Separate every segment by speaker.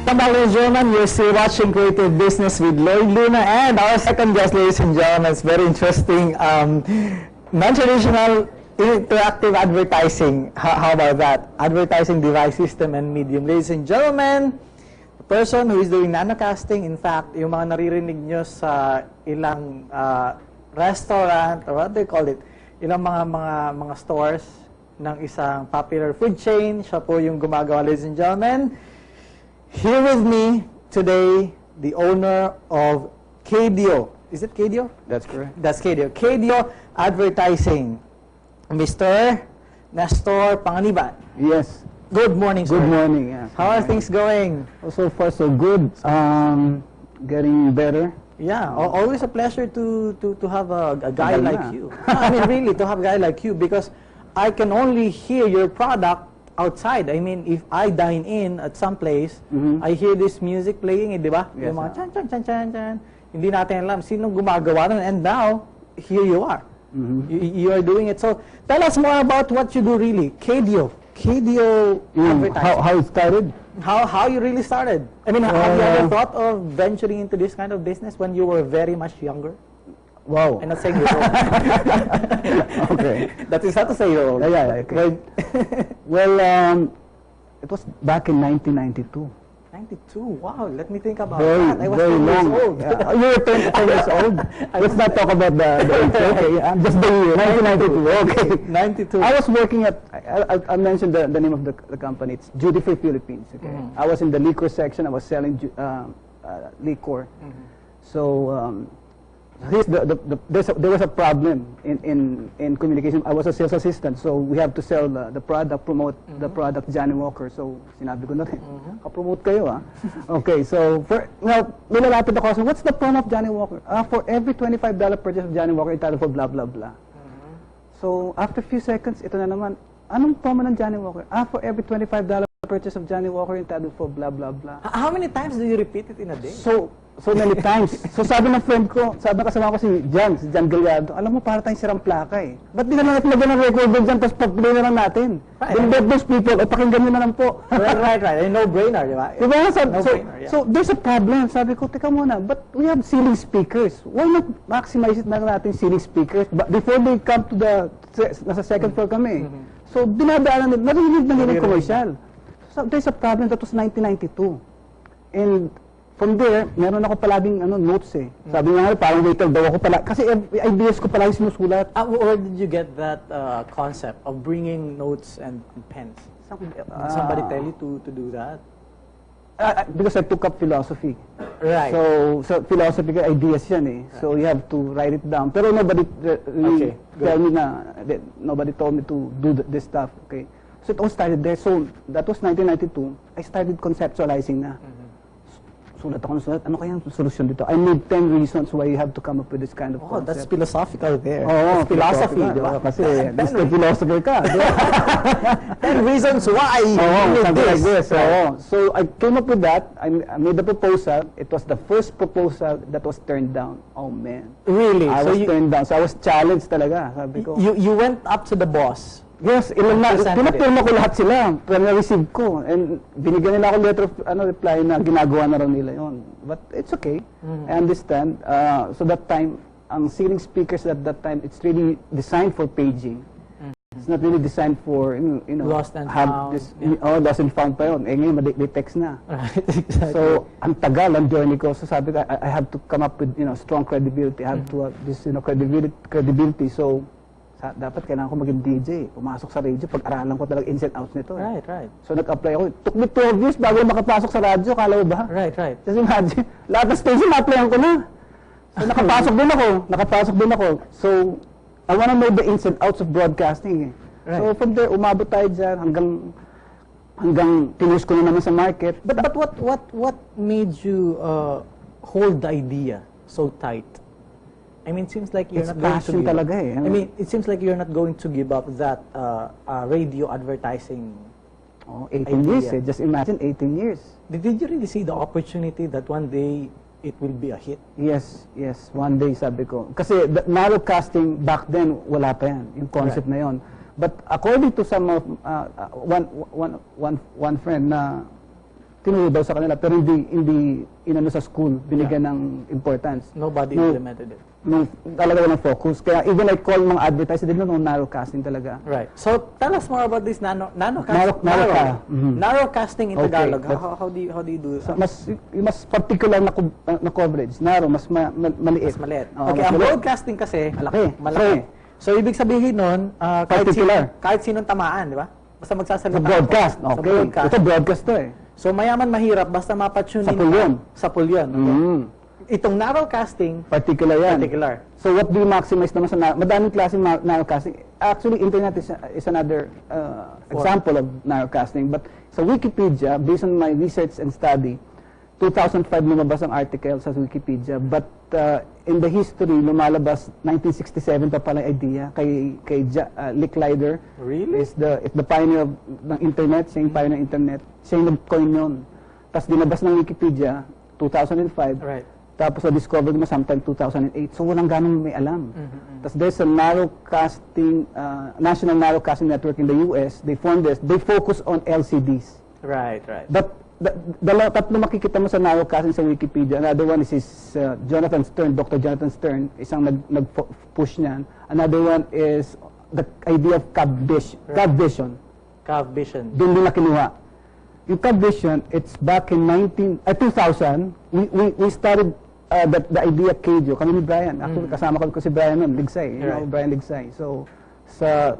Speaker 1: Ladies and gentlemen, you're still watching Creative Business with Lloyd Luna, and our second guest, ladies and gentlemen, is very interesting, non-traditional interactive advertising. How about that? Advertising device system and medium. Ladies and gentlemen, the person who is doing nanocasting, in fact, yung mga naririnig nyo sa ilang restaurant, or what do you call it, ilang mga stores ng isang popular food chain, siya po yung gumagawa, ladies and gentlemen. Here with me today, the owner of CADIO. Is it CADIO?
Speaker 2: That's correct.
Speaker 1: That's CADIO. CADIO Advertising. Mr. Nestor Panganiban.
Speaker 2: Yes.
Speaker 1: Good morning, sir.
Speaker 2: Good morning. Yes.
Speaker 1: How are things going?
Speaker 2: So far, so good. Getting better.
Speaker 1: Yeah, always a pleasure to have a guy like you. I mean, really, to have a guy like you, because I can only hear your product outside. I mean, if I dine in at some place, I hear this music playing, di ba?
Speaker 2: Yes,
Speaker 1: yung mga chan, chan, chan, chan, chan. Hindi natin alam sinong gumagawa nun. And now, here you are. You are doing it. So, tell us more about what you do really. CADIO Advertising.
Speaker 2: How it started?
Speaker 1: How you really started? I mean, have you ever thought of venturing into this kind of business when you were very much younger?
Speaker 2: Wow.
Speaker 1: I'm not saying you're old.
Speaker 2: Okay.
Speaker 1: That is not to say you're old.
Speaker 2: Yeah, okay. Well, it was back in 1992.
Speaker 1: 92? Wow, let me think about
Speaker 2: Very,
Speaker 1: that. I was
Speaker 2: very
Speaker 1: 10 years
Speaker 2: long.
Speaker 1: old.
Speaker 2: Yeah. You were 10 years old. Let's not talk about the age. Okay, just the year. 1992. Okay.
Speaker 1: 92.
Speaker 2: I was working at, I mentioned the name of the company. It's Duty Free Philippines. Okay. I was in the liquor section. I was selling liquor. So, there was a problem in communication. I was a sales assistant, so we have to sell the product, promote the product, Johnny Walker. So, sinabi ko na rin, promote kayo ah. Okay, so, now, nilalapit ako, so what's the promo of Johnny Walker? For every $25 purchase of Johnny Walker, entitled for blah, blah, blah. So, after a few seconds, ito na naman, anong promo ng Johnny Walker? For every $25 purchase of Johnny Walker, entitled for blah, blah, blah.
Speaker 1: How many times do you repeat it in a day?
Speaker 2: So many times. So sabi ng friend ko, sabi ng kasama ko si John Gallardo, alam mo, para tayong sirang plaka eh. Ba't di na lang natin lagyan ng recorder dyan, tapos pag-play na lang natin? Then let those people, pakinggan nyo na lang po.
Speaker 1: Right. No-brainer, di ba?
Speaker 2: Diba?
Speaker 1: No-brainer, yeah.
Speaker 2: So there's a problem. Sabi ko, teka muna, but we have ceiling speakers. Why not maximize it na natin ceiling speakers? But before they come to nasa second floor kami. So dinadaanan nila, narinig commercial. So there's a problem. That was 1992. And from there, meron ako palaging notes eh. Sabi nga, parang waiter daw ako pala. Kasi ideas ko palagi sinusulat.
Speaker 1: Where did you get that concept of bringing notes and pens? Did somebody tell you to do that?
Speaker 2: Because I took up philosophy.
Speaker 1: Right.
Speaker 2: So philosophy ideas yan eh. Right. So you have to write it down. Pero nobody tell me na, nobody told me to do this stuff. Okay. So it all started there. So that was 1992. I started conceptualizing na. Sulat ako ng sulat. Ano kaya ang solusyon dito? I need 10 reasons why you have to come up with this kind of concept.
Speaker 1: That's philosophical there.
Speaker 2: That's
Speaker 1: philosophy, di ba?
Speaker 2: Kasi Mr. Philosopher ka.
Speaker 1: 10 reasons why you need
Speaker 2: something
Speaker 1: this.
Speaker 2: Like this. So I came up with that. I made the proposal. It was the first proposal that was turned down. Oh man.
Speaker 1: Really?
Speaker 2: I was turned down. So I was challenged talaga. Sabi ko.
Speaker 1: You went up to the boss.
Speaker 2: Yes, pinapirma ko lahat sila, pero na-receive ko. And binigyan nila ako letter of reply na ginagawa na raw nila yon. But it's okay. I understand. So that time, ang ceiling speakers at that time, it's really designed for paging. It's not really designed for,
Speaker 1: lost and found.
Speaker 2: Lost and found pa yun. Ngayon, ma-detect na.
Speaker 1: Right, exactly.
Speaker 2: So, ang tagal ang journey ko. So sabi ko, I have to come up with, strong credibility. I have to have this, credibility. So, dapat kailangan ko maging DJ. Pumasok sa radio, pag-aralan ko talaga ins and outs nito.
Speaker 1: Right.
Speaker 2: So nag-apply ako. It took me 12 years bago makapasok sa radyo. Kala mo ba?
Speaker 1: Right.
Speaker 2: Just imagine, lahat ng station na-applyan ko na. So nakapasok din ako. So, I wanna know the ins and outs of broadcasting. Right. So from there, umabot tayo dyan hanggang tinus ko na naman sa market.
Speaker 1: But what made you hold the idea so tight? I mean, it seems like you're not going to give up. I mean, it seems like you're not going to give up that radio advertising.
Speaker 2: 18 years eh. Just imagine 18 years.
Speaker 1: Did you really see the opportunity that one day it will be a hit?
Speaker 2: Yes. One day, sabi ko. Kasi narrowcasting back then, wala pa yan. Yung concept na yon. But according to some of one friend na tinuro daw sa kanila, pero hindi inano sa school, binigyan ng importance.
Speaker 1: Nobody implemented it.
Speaker 2: Talaga walang focus. Kaya even I call mga advertisers, they don't know narrowcasting talaga.
Speaker 1: Right. So tell us more about this narrowcasting in
Speaker 2: Okay,
Speaker 1: Tagalog. How do you do it?
Speaker 2: So, mas particular na coverage. Narrow, mas maliit.
Speaker 1: Mas maliit.
Speaker 2: Oo,
Speaker 1: Okay,
Speaker 2: mas
Speaker 1: ang
Speaker 2: maliit.
Speaker 1: broadcasting kasi,
Speaker 2: Malaki.
Speaker 1: So ibig sabihin nun,
Speaker 2: Particular.
Speaker 1: kahit sinong tamaan, di ba? Basta magsasalita.
Speaker 2: Sa broadcast.
Speaker 1: Sa
Speaker 2: Okay.
Speaker 1: broadcast.
Speaker 2: Ito broadcast to eh.
Speaker 1: So mayaman mahirap, basta mapatune
Speaker 2: Sa pulyon.
Speaker 1: Sa pulyon. Okay?
Speaker 2: Mm.
Speaker 1: Itong narrowcasting,
Speaker 2: Particular yan.
Speaker 1: particular.
Speaker 2: So what do you maximize naman sa madaming klaseng narrowcasting? Actually, internet is another example of narrowcasting. But sa Wikipedia, based on my research and study, 2005 lumabas ang article sa Wikipedia. But in the history, lumalabas 1967 pa pala idea kay Licklider.
Speaker 1: Really?
Speaker 2: Is the pioneer ng internet, siya yung pioneer ng internet. Siya yung nag-coin yun. Tapos dinabas ng Wikipedia, 2005.
Speaker 1: Right.
Speaker 2: Tapos na-discover mo sometime 2008. So walang ganong may alam. Tapos there's a narrowcasting, National Narrowcasting Network in the US. They formed this. They focus on LCDs.
Speaker 1: Right.
Speaker 2: But tatlo makikita mo sa narrowcasting sa Wikipedia. Another one is Jonathan Stern, Dr. Jonathan Stern, isang nag-push niyan. Another one is the idea of CADvision.
Speaker 1: CADvision.
Speaker 2: Doon din na kinuha. Yung CADvision, it's back in 2000. We started the idea CADIO. Kami ni Brian. Actually, kasama ko si Brian nun, Ligsay. You know, Brian Ligsay. So,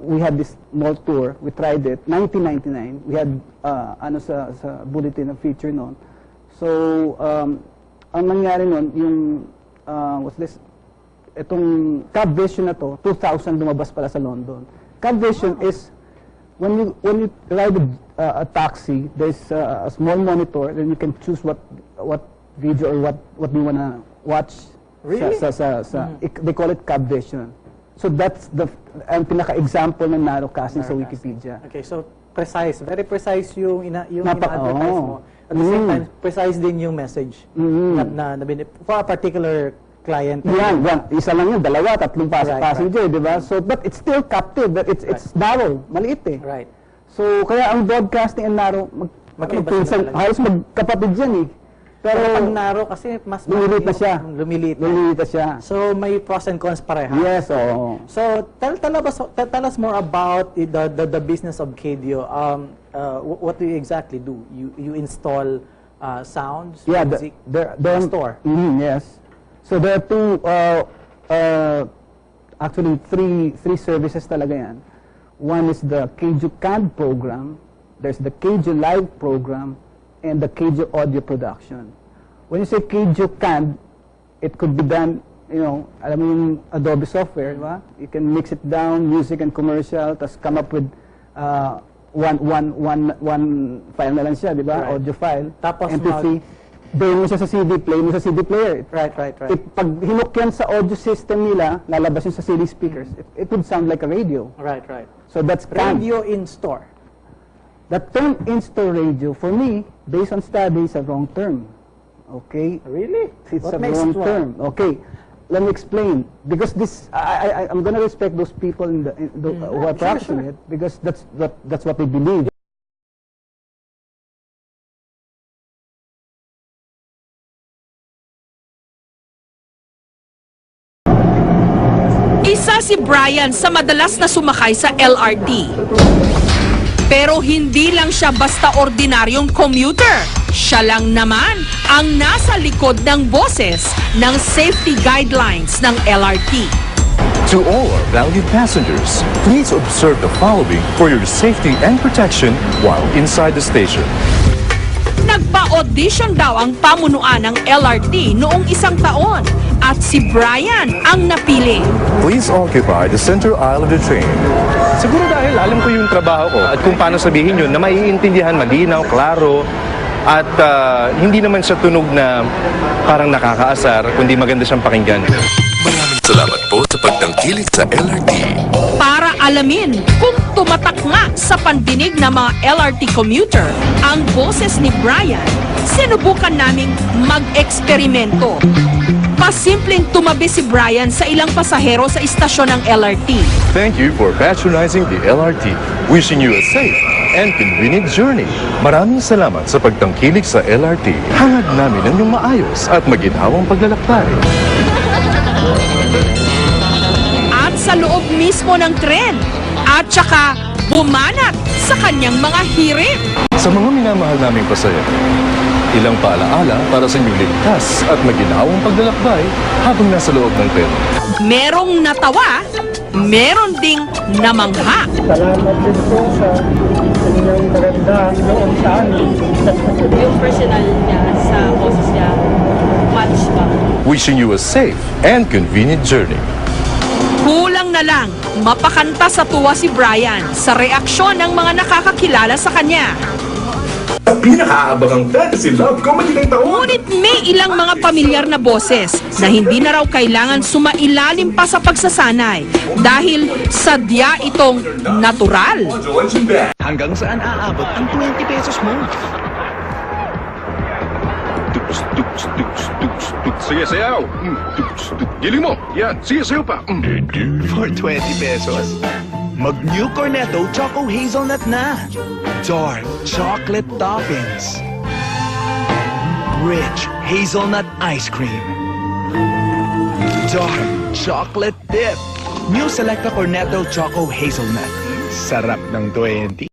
Speaker 2: we had this mall tour. We tried it. 1999. We had sa bulletin na feature noon. So, ang nangyari noon, yung what's this? Itong CADvision na to, 2000 lumabas pala sa London. CADvision is when you ride a taxi, there's a small monitor, then you can choose what video or what you wanna watch.
Speaker 1: Really?
Speaker 2: They call it CADvision. So that's ang pinaka-example ng narrowcasting sa Wikipedia.
Speaker 1: Okay, so precise, very precise yung ina-advertise mo. At the same time, precise din yung message for a particular client.
Speaker 2: Yan. Isa lang yun, dalawa, tatlong passenger, di ba? So, but it's still captive. It's narrow. Maliit eh.
Speaker 1: Right.
Speaker 2: So, kaya ang broadcasting and narrow, halos magkapatid yan eh.
Speaker 1: Pero pag narrow kasi, mas
Speaker 2: lumiliit na siya.
Speaker 1: Lumiliit
Speaker 2: na siya.
Speaker 1: So, may pros and cons pareha.
Speaker 2: Yes, oo.
Speaker 1: So, tell us more about the business of CADIO. What do you exactly do? You install sounds, music, the store?
Speaker 2: Yes. So there are actually three services talaga yan. One is the CADIO CAD program, there's the CADIO Live program, and the CADIO audio production. When you say CADIO CAD, it could be done, alam mo yung Adobe software, di ba? You can mix it down, music and commercial, tapos come up with one file na lang siya, di ba? Right. Audio file,
Speaker 1: tapos
Speaker 2: MP3. Play mo siya sa CD, play mo sa CD player.
Speaker 1: Right.
Speaker 2: Pag hinook yan sa audio system nila, lalabas yun sa CD speakers. It would sound like a radio.
Speaker 1: Right.
Speaker 2: So that's
Speaker 1: radio in-store.
Speaker 2: The term in-store radio, for me, based on study, is a wrong term. Okay?
Speaker 1: Really?
Speaker 2: It's a wrong term. Okay. Let me explain. Because I'm going to respect those people who are practicing it, because that's what they believe.
Speaker 3: Isa si Brian sa madalas na sumakay sa LRT. Pero hindi lang siya basta ordinaryong commuter. Siya lang naman ang nasa likod ng boses ng safety guidelines ng LRT.
Speaker 4: To all our valued passengers, please observe the following for your safety and protection while inside the station.
Speaker 3: Nagpa-audition daw ang pamunuan ng LRT noong isang taon at si Brian ang napili.
Speaker 4: Please occupy the center aisle of the train.
Speaker 5: Siguro dahil alam ko yung trabaho ko at kung paano sabihin yun na maiintindihan, malinaw, klaro, at hindi naman siya tunog na parang nakakaasar, kundi maganda siyang pakinggan.
Speaker 4: Maraming salamat po sa pagtangkilik sa LRT.
Speaker 3: Para alamin kung tumatak nga sa pandinig ng mga LRT commuter ang boses ni Brian, sinubukan naming mag-eksperimento. Pasimpleng tumabi si Brian sa ilang pasahero sa istasyon ng LRT.
Speaker 4: Thank you for patronizing the LRT. Wishing you a safe and convenient journey. Maraming salamat sa pagtangkilik sa LRT. Hangad namin ang iyong maayos at maginhawang paglalakbay.
Speaker 3: At sa loob mismo ng tren. At saka bumanat sa kanyang mga hirit.
Speaker 4: Sa mga minamahal naming pasahero, ilang paalaala para sa inyong ligtas at maginhawang paglalakbay habang nasa loob ng tren.
Speaker 3: Merong natawa, meron ding namangha.
Speaker 2: Salamat din po sa inyong magandang noon sa amin.
Speaker 6: Yung personal niya sa boses niya, match ba?
Speaker 4: Wishing you a safe and convenient journey.
Speaker 3: Kulang na lang, mapakanta sa tuwa si Brian sa reaksyon ng mga nakakakilala sa kanya.
Speaker 7: Pinakaabangang fantasy love comedy ng taon.
Speaker 3: Ngunit may ilang mga pamilyar na boses na hindi na raw kailangan sumailalim pa sa pagsasanay dahil sadya itong natural.
Speaker 8: Hanggang saan aabot ang 20 pesos mo?
Speaker 5: Sige, sayaw. Giling mo. Yan, sige, sayaw pa.
Speaker 8: For 20 pesos, mag-New Cornetto Choco Hazelnut na. Dark chocolate toppings. Rich hazelnut ice cream. Dark chocolate dip. New Selecta Cornetto Choco Hazelnut. Sarap ng 20.